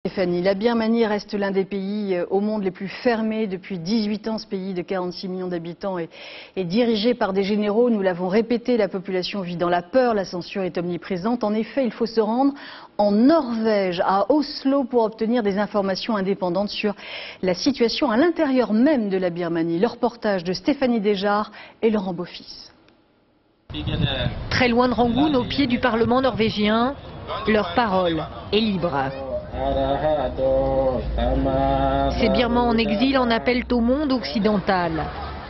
Stéphanie, la Birmanie reste l'un des pays au monde les plus fermés depuis 18 ans. Ce pays de 46 millions d'habitants est dirigé par des généraux. Nous l'avons répété, la population vit dans la peur, la censure est omniprésente. En effet, il faut se rendre en Norvège, à Oslo, pour obtenir des informations indépendantes sur la situation à l'intérieur même de la Birmanie. Le reportage de Stéphanie Desjard et Laurent Beaufils. Très loin de Rangoon, au pied du Parlement norvégien, leur parole est libre. Ces Birmans en exil en appellent au monde occidental,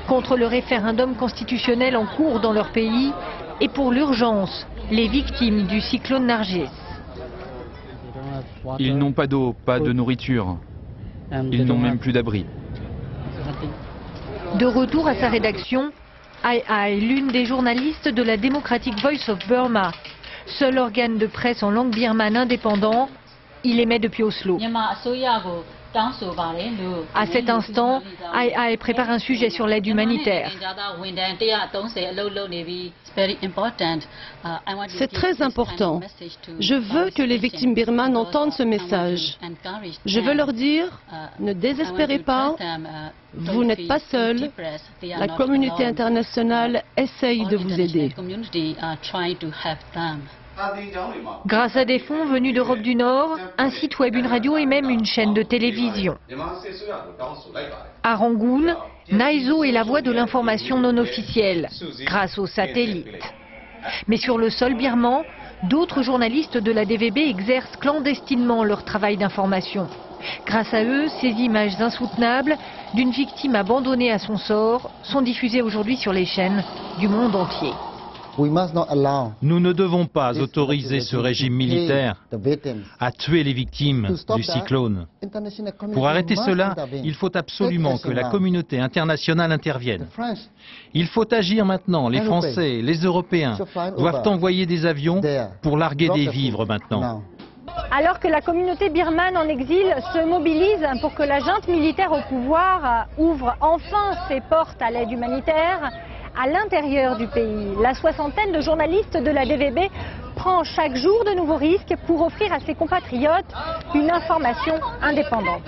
contre le référendum constitutionnel en cours dans leur pays et pour l'urgence, les victimes du cyclone Nargis. Ils n'ont pas d'eau, pas de nourriture. Ils n'ont même plus d'abri. De retour à sa rédaction, Ai Ai, l'une des journalistes de la Democratic Voice of Burma, seul organe de presse en langue birmane indépendant, il émet depuis Oslo. À cet instant, Ai Ai prépare un sujet sur l'aide humanitaire. C'est très important. Je veux que les victimes birmanes entendent ce message. Je veux leur dire, ne désespérez pas, vous n'êtes pas seuls. La communauté internationale essaye de vous aider. Grâce à des fonds venus d'Europe du Nord, un site web, une radio et même une chaîne de télévision. À Rangoon, Naizo est la voix de l'information non officielle, grâce aux satellites. Mais sur le sol birman, d'autres journalistes de la DVB exercent clandestinement leur travail d'information. Grâce à eux, ces images insoutenables d'une victime abandonnée à son sort sont diffusées aujourd'hui sur les chaînes du monde entier. Nous ne devons pas autoriser ce régime militaire à tuer les victimes du cyclone. Pour arrêter cela, il faut absolument que la communauté internationale intervienne. Il faut agir maintenant. Les Français, les Européens doivent envoyer des avions pour larguer des vivres maintenant. Alors que la communauté birmane en exil se mobilise pour que la junte militaire au pouvoir ouvre enfin ses portes à l'aide humanitaire, à l'intérieur du pays, la soixantaine de journalistes de la DVB prend chaque jour de nouveaux risques pour offrir à ses compatriotes une information indépendante.